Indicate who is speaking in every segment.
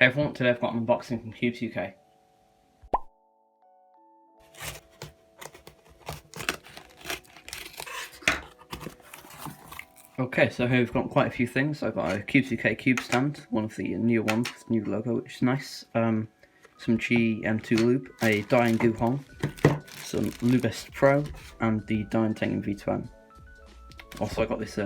Speaker 1: Hey everyone, today I've got an unboxing from KewbzUK. Okay, so here we've got quite a few things. I've got a KewbzUK cube stand, one of the newer ones, new logo, which is nice. Some GM2 lube, a DaYan goo hong, some Lubest Pro, and the DaYan TengYun V2M. Also, I got this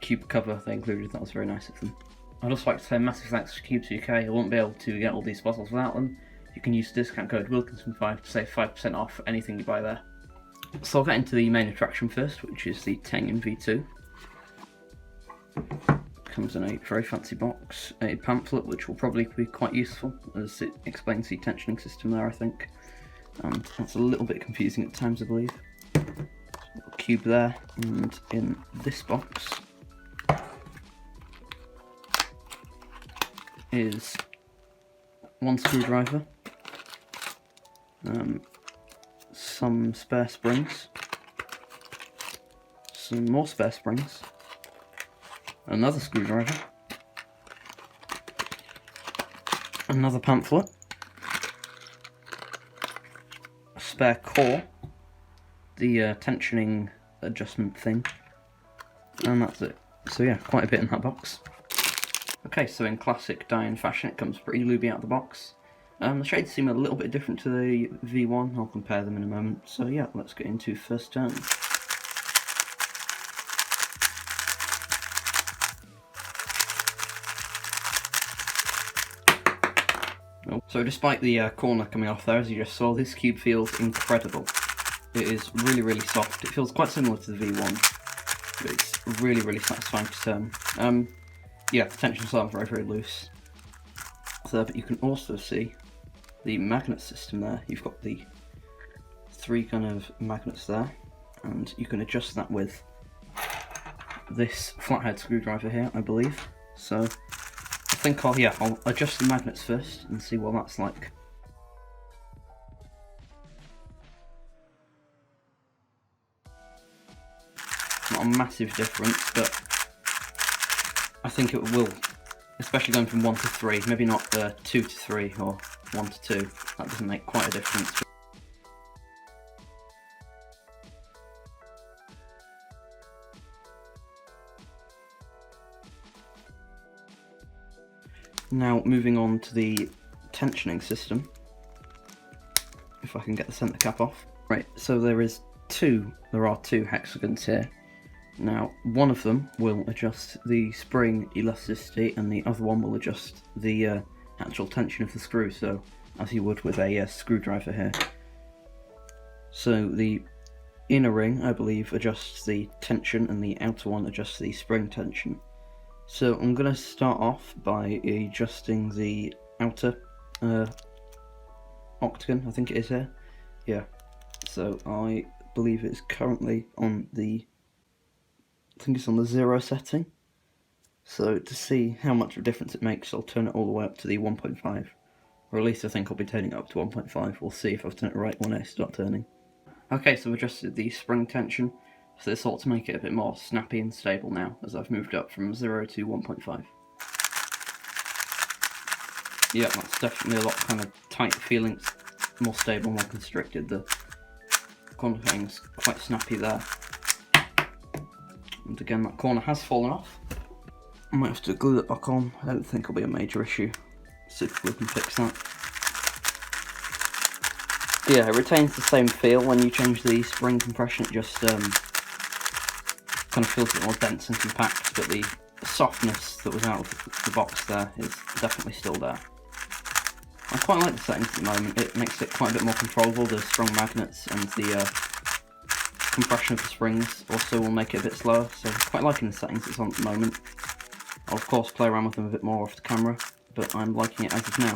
Speaker 1: cube cover they included. That was very nice of them. I'd also like to say a massive thanks to KewbzUK. I won't be able to get all these bottles without them. You can use the discount code Wilkinson5 to save 5% off anything you buy there. So I'll get into the main attraction first, which is the TengYun V2. Comes in a very fancy box, a pamphlet which will probably be quite useful as it explains the tensioning system there, I think. That's a little bit confusing at times, I believe. Little cube there, and in this box is one screwdriver, some spare springs, some more spare springs, another screwdriver, another pamphlet, a spare core, the tensioning adjustment thing, and that's it. So yeah, quite a bit in that box. Okay, so in classic DaYan fashion, it comes pretty lubey out of the box. The shades seem a little bit different to the V1, I'll compare them in a moment. So yeah, let's get into first turn. So despite the corner coming off there, as you just saw, this cube feels incredible. It is really, really soft. It feels quite similar to the V1, but it's really, really satisfying to turn. Yeah, the tensions are very, very loose. So, but you can also see the magnet system there. You've got the three kind of magnets there, and you can adjust that with this flathead screwdriver here, I believe. So I think I'll adjust the magnets first and see what that's like. Not a massive difference, but I think it will, especially going from 1 to 3, maybe not 2 to 3 or 1 to 2, that doesn't make quite a difference. Now moving on to the tensioning system, if I can get the centre cap off. Right, so there are two hexagons here. Now, one of them will adjust the spring elasticity and the other one will adjust the actual tension of the screw, so as you would with a screwdriver here. So the inner ring, I believe, adjusts the tension and the outer one adjusts the spring tension. So I'm going to start off by adjusting the outer octagon, I think it is here. Yeah, so I believe it's currently on the, I think it's on the 0 setting. So to see how much of a difference it makes, I'll turn it all the way up to the 1.5. Or at least I think I'll be turning it up to 1.5. We'll see if I've turned it right when I start turning. Okay, so I've adjusted the spring tension. So this ought to make it a bit more snappy and stable now, as I've moved up from 0 to 1.5. Yeah, that's definitely a lot kind of tight feeling. It's more stable, more constricted. The corner thing's quite snappy there. And again, that corner has fallen off. I might have to glue it back on. I don't think it'll be a major issue. See if we can fix that. Yeah, it retains the same feel when you change the spring compression. It just kind of feels a bit more dense and compact, but the softness that was out of the box there is definitely still there. I quite like the settings at the moment. It makes it quite a bit more controllable. The strong magnets and the compression of the springs also will make it a bit slower, so I'm quite liking the settings it's on at the moment. I'll of course play around with them a bit more off the camera, but I'm liking it as of now.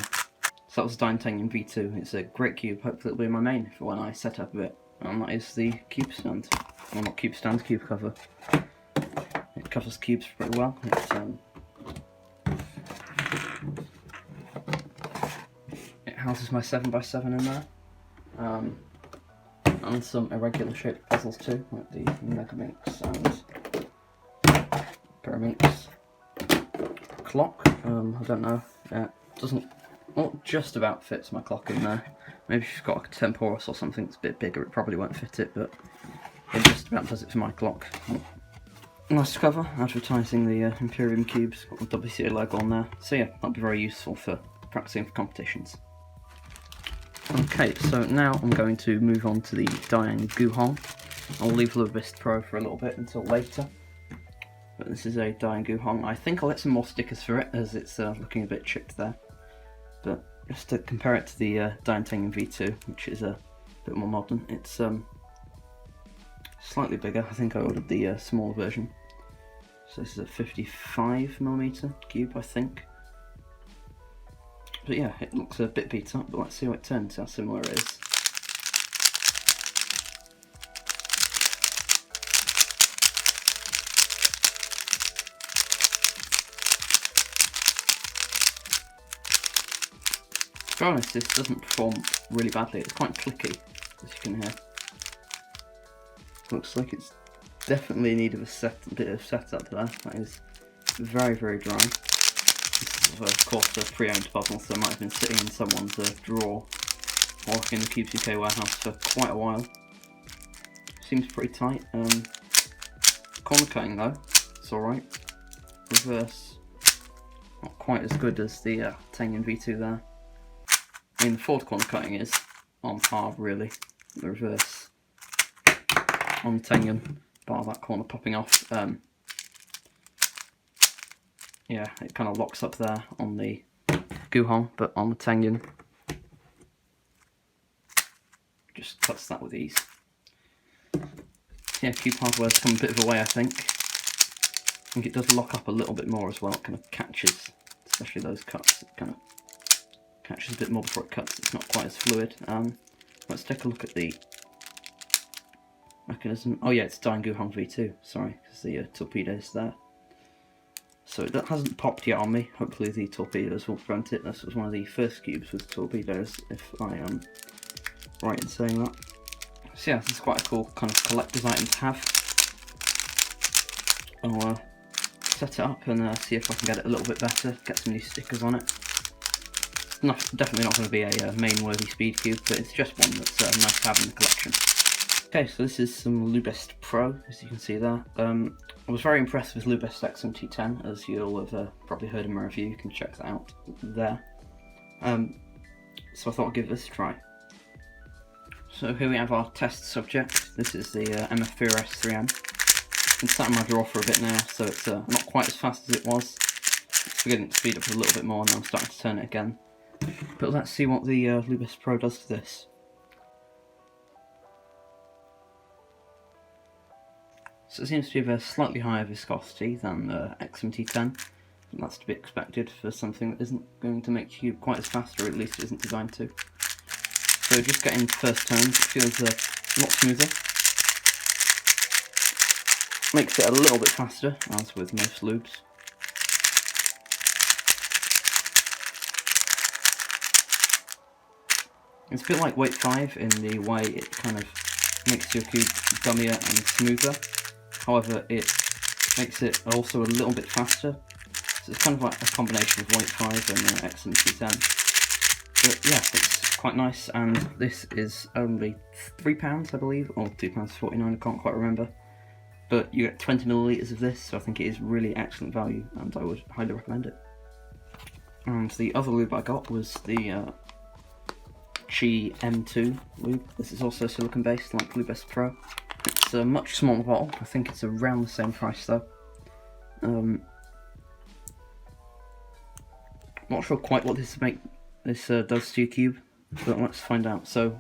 Speaker 1: So that was the DaYan TengYun V2. It's a great cube. Hopefully it'll be my main for when I set up a bit. And that is the cube stand. Well, not cube stand, cube cover. It covers cubes pretty well. It houses my 7x7 in there. And some irregular shaped puzzles too, like the Megaminx and Pyraminx clock. I don't know, it doesn't Well, just about fits my clock in there. Maybe if you've got a Temporus or something that's a bit bigger, it probably won't fit it, but it just about does it for my clock. Nice cover, advertising the Imperium cubes, got the WCA logo on there. So yeah, that'll be very useful for practicing for competitions. Okay, so now I'm going to move on to the DaYan Guhong. I'll leave Lubist Pro for a little bit until later. But this is a DaYan Guhong. I think I'll get some more stickers for it, as it's looking a bit chipped there. But just to compare it to the DaYan TengYun V2, which is a bit more modern, it's slightly bigger. I think I ordered the smaller version. So this is a 55mm cube, I think. But yeah, it looks a bit beat up, but let's see how it turns, how similar it is. To be honest, this doesn't perform really badly. It's quite clicky, as you can hear. Looks like it's definitely in need of a bit of setup there. That is very, very dry. This is, of course, a pre-owned bubble, so it might have been sitting in someone's drawer or in the KewbzUK warehouse for quite a while. Seems pretty tight. Corner cutting though, it's alright. Reverse, not quite as good as the TengYun V2 there. I mean, the forward corner cutting is on par, really. The reverse on the TengYun, bar that corner popping off. Yeah, it kind of locks up there on the Guhong, but on the TengYun, just cuts that with ease. Yeah, cube hardware's come a bit of a way, I think. I think it does lock up a little bit more as well. It kind of catches, especially those cuts. It kind of catches a bit more before it cuts. It's not quite as fluid. Let's take a look at the mechanism. Oh yeah, it's DaYan Guhong V2. Sorry, because the torpedo's there. So that hasn't popped yet on me. Hopefully the torpedoes will prevent it. This was one of the first cubes with torpedoes, if I am right in saying that. So yeah, this is quite a cool kind of collector's item to have. I'll set it up and see if I can get it a little bit better, get some new stickers on it. It's definitely not going to be a main-worthy speed cube, but it's just one that's nice to have in the collection. Okay, so this is some Lubist Pro, as you can see there. I was very impressed with Lubist XMT10, as you'll have probably heard in my review. You can check that out there. So I thought I'd give this a try. So here we have our test subject. This is the MF3RS3M. It's sat in my drawer for a bit now, so it's not quite as fast as it was. It's beginning to speed up a little bit more now. I'm starting to turn it again. But let's see what the Lubist Pro does to this. So it seems to be of a slightly higher viscosity than XMT10, and that's to be expected for something that isn't going to make the cube quite as fast, or at least it isn't designed to. So just getting first turns, it feels a lot smoother. Makes it a little bit faster, as with most lubes. It's a bit like Weight 5 in the way it kind of makes your cube gummier and smoother. However, it makes it also a little bit faster. So it's kind of like a combination of Weight 5 and XMT10. But yeah, it's quite nice, and this is only £3, I believe, or £2.49, I can't quite remember. But you get 20ml of this, so I think it is really excellent value, and I would highly recommend it. And the other lube I got was the Chi M2 lube. This is also silicone based, like Lubist Pro. It's a much smaller bottle. I think it's around the same price though. Not sure quite what this does to your cube, but let's find out. So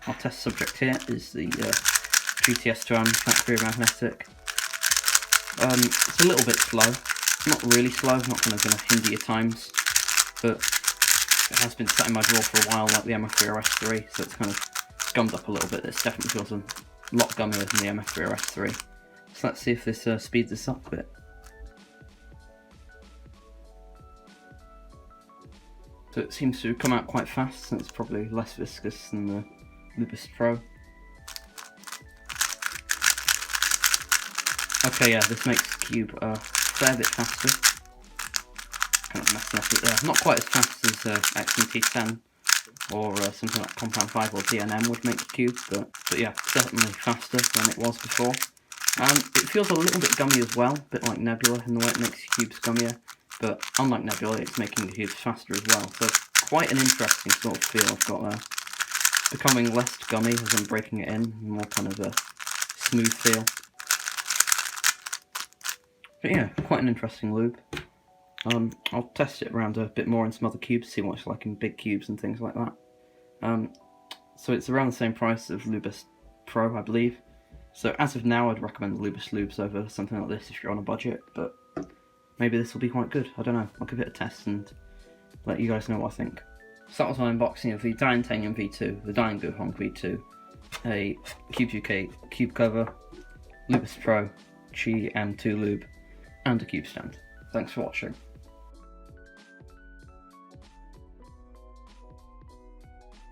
Speaker 1: our test subject here is the GTS2M factory magnetic. It's a little bit slow, not really slow, not kind of going to hinder your times, but it has been sat in my drawer for a while, like the MF3RS3, so it's kind of gummed up a little bit. This definitely feels a lot gummier than the MF3RS3. So let's see if this speeds this up a bit. So it seems to come out quite fast, and it's probably less viscous than the Lubist Pro. Okay, yeah, this makes the cube a fair bit faster. kind of messing up it there. Not quite as fast as XMT10 or something like Compound 5 or DNM would make the cube, but yeah, certainly faster than it was before. It feels a little bit gummy as well, a bit like Nebula in the way it makes your cubes gummier, but unlike Nebula, it's making the cubes faster as well. So quite an interesting sort of feel I've got there. Becoming less gummy as I'm breaking it in, more kind of a smooth feel. But yeah, quite an interesting lube. I'll test it around a bit more in some other cubes, see what it's like in big cubes and things like that. So it's around the same price of Lubus Pro, I believe. So as of now, I'd recommend the Lubus Lubes over something like this if you're on a budget, but maybe this will be quite good. I don't know. I'll give it a test and let you guys know what I think. So that was my unboxing of the DaYan TengYun V2, the DaYan Guhong V2, a KewbzUK cube cover, Lubus Pro, Qi M2 lube, and a cube stand. Thanks for watching.